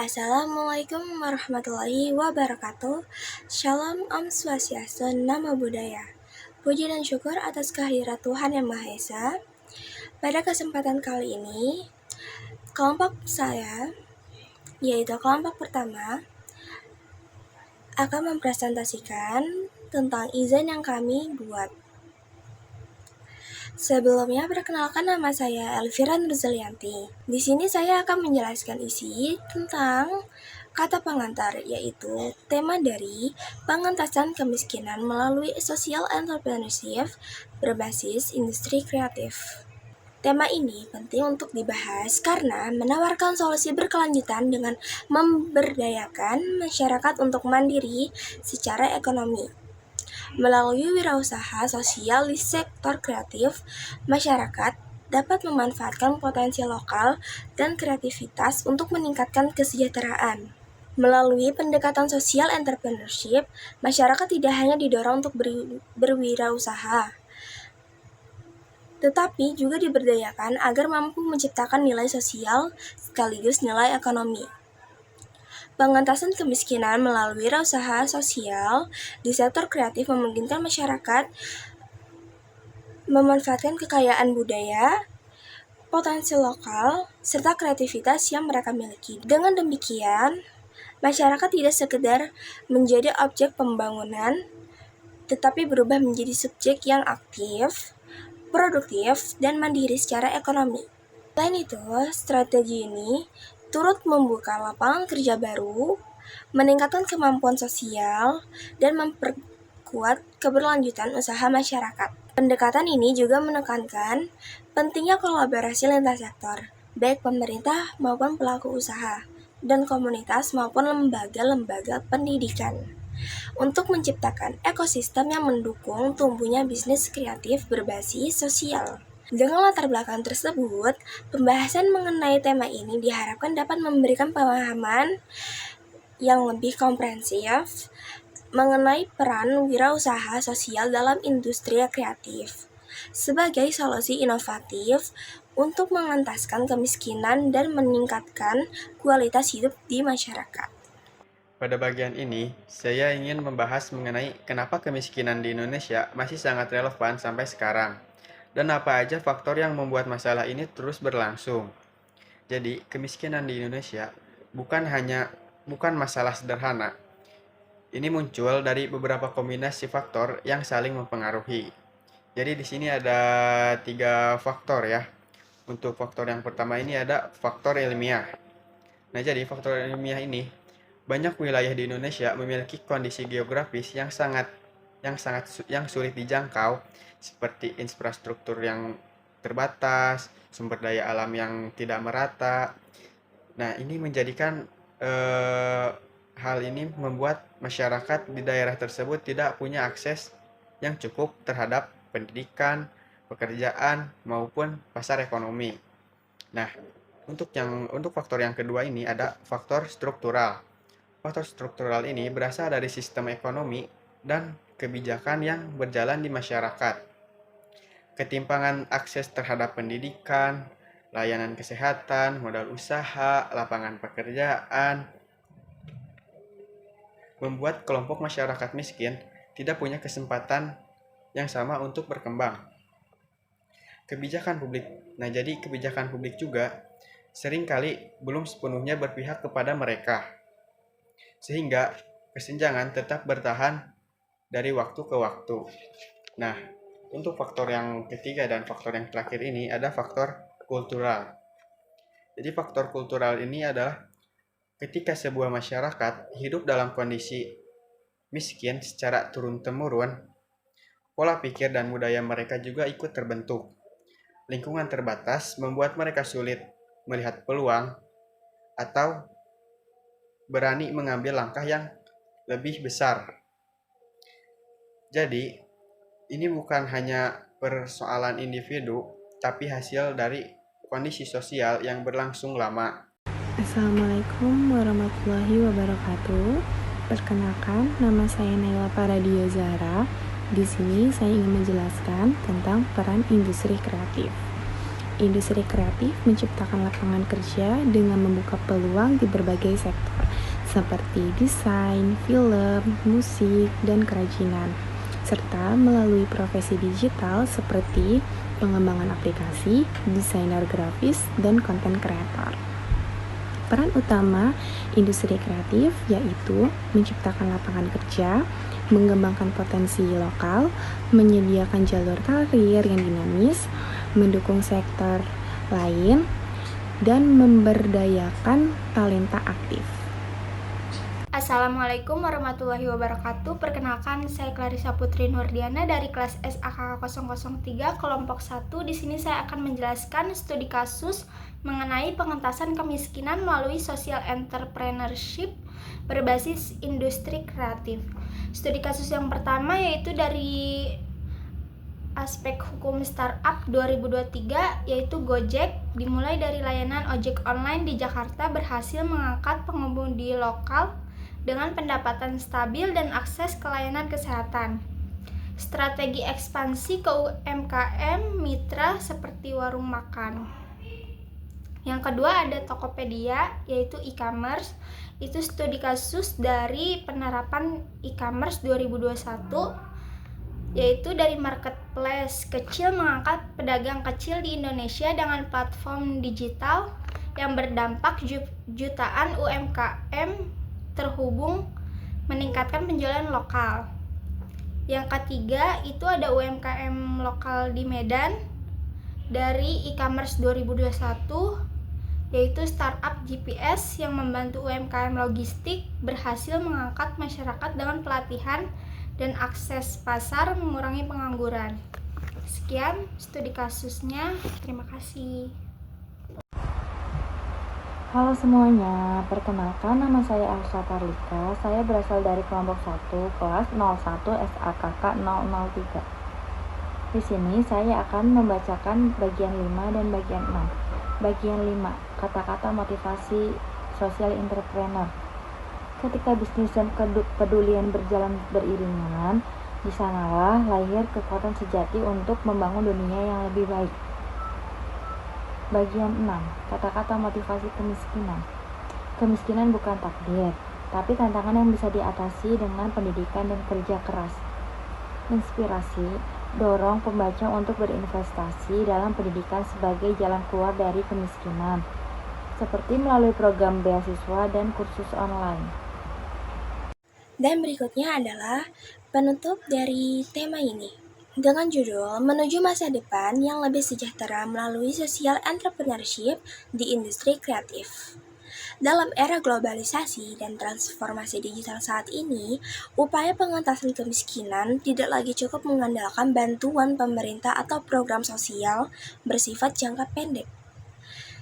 Assalamualaikum warahmatullahi wabarakatuh. Shalom, Om Swastiastu, Namo Buddhaya. Puji dan syukur atas kehadirat Tuhan Yang Maha Esa. Pada kesempatan kali ini, kelompok saya, yaitu kelompok pertama, akan mempresentasikan tentang izin yang kami buat. Sebelumnya, perkenalkan, nama saya Elvira Nurzalianti. Di sini saya akan menjelaskan isi tentang kata pengantar, yaitu tema dari pengentasan kemiskinan melalui social entrepreneurship berbasis industri kreatif. Tema ini penting untuk dibahas karena menawarkan solusi berkelanjutan dengan memberdayakan masyarakat untuk mandiri secara ekonomi. Melalui wirausaha sosial di sektor kreatif, masyarakat dapat memanfaatkan potensi lokal dan kreativitas untuk meningkatkan kesejahteraan. Melalui pendekatan social entrepreneurship, masyarakat tidak hanya didorong untuk berwirausaha, tetapi juga diberdayakan agar mampu menciptakan nilai sosial sekaligus nilai ekonomi. Pengentasan kemiskinan melalui wirausaha sosial di sektor kreatif memungkinkan masyarakat memanfaatkan kekayaan budaya, potensi lokal, serta kreativitas yang mereka miliki. Dengan demikian, masyarakat tidak sekedar menjadi objek pembangunan, tetapi berubah menjadi subjek yang aktif, produktif, dan mandiri secara ekonomi. Selain itu, strategi ini turut membuka lapangan kerja baru, meningkatkan kemampuan sosial, dan memperkuat keberlanjutan usaha masyarakat. Pendekatan ini juga menekankan pentingnya kolaborasi lintas sektor, baik pemerintah maupun pelaku usaha, dan komunitas maupun lembaga-lembaga pendidikan, untuk menciptakan ekosistem yang mendukung tumbuhnya bisnis kreatif berbasis sosial. Dengan latar belakang tersebut, pembahasan mengenai tema ini diharapkan dapat memberikan pemahaman yang lebih komprehensif mengenai peran wirausaha sosial dalam industri kreatif sebagai solusi inovatif untuk mengentaskan kemiskinan dan meningkatkan kualitas hidup di masyarakat. Pada bagian ini, saya ingin membahas mengenai kenapa kemiskinan di Indonesia masih sangat relevan sampai sekarang, dan apa aja faktor yang membuat masalah ini terus berlangsung. Jadi, kemiskinan di Indonesia bukan masalah sederhana. Ini muncul dari beberapa kombinasi faktor yang saling mempengaruhi. Jadi di sini ada 3 faktor ya. Untuk faktor yang pertama ini ada faktor ilmiah. Nah, jadi faktor ilmiah ini, banyak wilayah di Indonesia memiliki kondisi geografis yang sulit dijangkau, seperti infrastruktur yang terbatas, sumber daya alam yang tidak merata. Nah, ini menjadikan hal ini membuat masyarakat di daerah tersebut tidak punya akses yang cukup terhadap pendidikan, pekerjaan, maupun pasar ekonomi. Nah, untuk faktor yang kedua ini ada faktor struktural. Faktor struktural ini berasal dari sistem ekonomi dan kebijakan yang berjalan di masyarakat. Ketimpangan akses terhadap pendidikan, layanan kesehatan, modal usaha, lapangan pekerjaan, membuat kelompok masyarakat miskin tidak punya kesempatan yang sama untuk berkembang. Kebijakan publik. Nah, jadi kebijakan publik juga seringkali belum sepenuhnya berpihak kepada mereka, sehingga kesenjangan tetap bertahan dari waktu ke waktu. Nah, untuk faktor yang ketiga dan faktor yang terakhir ini ada faktor kultural. Jadi faktor kultural ini adalah ketika sebuah masyarakat hidup dalam kondisi miskin secara turun-temurun, pola pikir dan budaya mereka juga ikut terbentuk. Lingkungan terbatas membuat mereka sulit melihat peluang atau berani mengambil langkah yang lebih besar. Jadi, ini bukan hanya persoalan individu, tapi hasil dari kondisi sosial yang berlangsung lama. Assalamualaikum warahmatullahi wabarakatuh. Perkenalkan, nama saya Naila Paradia Zahra. Di sini saya ingin menjelaskan tentang peran industri kreatif. industri kreatif menciptakan lapangan kerja dengan membuka peluang di berbagai sektor, seperti desain, film, musik, dan kerajinan, serta melalui profesi digital seperti pengembangan aplikasi, desainer grafis, dan konten kreator. Peran utama industri kreatif yaitu menciptakan lapangan kerja, mengembangkan potensi lokal, menyediakan jalur karir yang dinamis, mendukung sektor lain, dan memberdayakan talenta aktif. Assalamualaikum warahmatullahi wabarakatuh. Perkenalkan, saya Clarissa Putri Nurdiana dari kelas SAKK 003 kelompok 1. Di sini saya akan menjelaskan studi kasus mengenai pengentasan kemiskinan melalui social entrepreneurship berbasis industri kreatif. Studi kasus yang pertama yaitu dari aspek hukum startup 2023, yaitu Gojek dimulai dari layanan ojek online di Jakarta berhasil mengangkat pengemudi lokal dengan pendapatan stabil dan akses ke layanan kesehatan. Strategi ekspansi ke UMKM mitra seperti warung makan. Yang kedua ada Tokopedia, yaitu e-commerce. Itu studi kasus dari penerapan e-commerce 2021, yaitu dari marketplace kecil mengangkat pedagang kecil di Indonesia dengan platform digital yang berdampak jutaan UMKM terhubung meningkatkan penjualan lokal. Yang ketiga itu ada UMKM lokal di Medan dari e-commerce 2021, yaitu startup GPS yang membantu UMKM logistik berhasil mengangkat masyarakat dengan pelatihan dan akses pasar mengurangi pengangguran. Sekian studi kasusnya, terima kasih. Halo semuanya, perkenalkan nama saya Elsa Tarlika. Saya berasal dari kelompok 1, kelas 01 SAKK 003. Di sini saya akan membacakan bagian 5 dan bagian 6. Bagian 5, kata-kata motivasi social entrepreneur. Ketika bisnis dan kepedulian berjalan beriringan, di sanalah lahir kekuatan sejati untuk membangun dunia yang lebih baik. Bagian 6, kata-kata motivasi kemiskinan. Kemiskinan bukan takdir, tapi tantangan yang bisa diatasi dengan pendidikan dan kerja keras. Inspirasi, dorong pembaca untuk berinvestasi dalam pendidikan sebagai jalan keluar dari kemiskinan, seperti melalui program beasiswa dan kursus online. Dan berikutnya adalah penutup dari tema ini. Dengan judul Menuju Masa Depan yang Lebih Sejahtera Melalui Social Entrepreneurship di Industri Kreatif. Dalam era globalisasi dan transformasi digital saat ini, upaya pengentasan kemiskinan tidak lagi cukup mengandalkan bantuan pemerintah atau program sosial bersifat jangka pendek.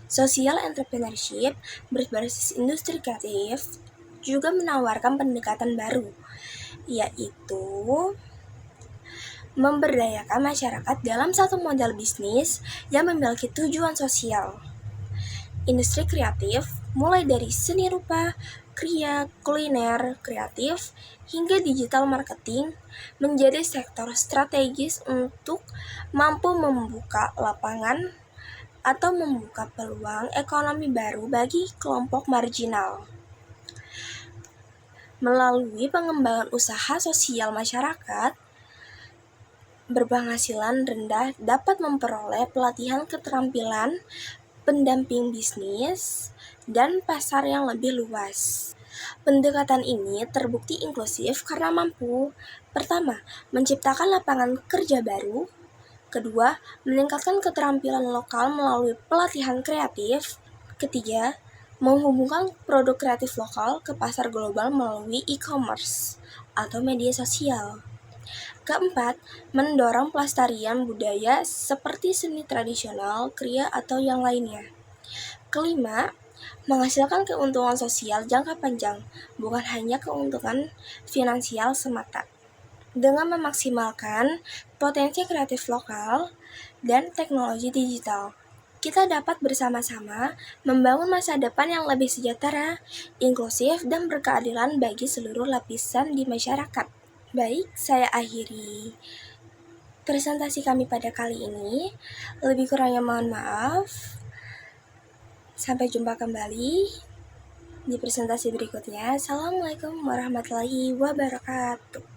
Social entrepreneurship berbasis industri kreatif juga menawarkan pendekatan baru, yaitu memberdayakan masyarakat dalam satu model bisnis yang memiliki tujuan sosial. Industri kreatif mulai dari seni rupa, kriya, kuliner, kreatif, hingga digital marketing menjadi sektor strategis untuk mampu membuka lapangan atau membuka peluang ekonomi baru bagi kelompok marginal. Melalui pengembangan usaha sosial masyarakat berpenghasilan rendah dapat memperoleh pelatihan keterampilan, pendamping bisnis, dan pasar yang lebih luas. Pendekatan ini terbukti inklusif karena mampu, pertama, menciptakan lapangan kerja baru, kedua, meningkatkan keterampilan lokal melalui pelatihan kreatif, ketiga, menghubungkan produk kreatif lokal ke pasar global melalui e-commerce atau media sosial. Keempat, mendorong pelestarian budaya seperti seni tradisional, kriya, atau yang lainnya. Kelima, menghasilkan keuntungan sosial jangka panjang, bukan hanya keuntungan finansial semata. Dengan memaksimalkan potensi kreatif lokal dan teknologi digital, kita dapat bersama-sama membangun masa depan yang lebih sejahtera, inklusif, dan berkeadilan bagi seluruh lapisan di masyarakat. Baik, saya akhiri presentasi kami pada kali ini. Lebih kurangnya mohon maaf. Sampai jumpa kembali di presentasi berikutnya. Assalamualaikum warahmatullahi wabarakatuh.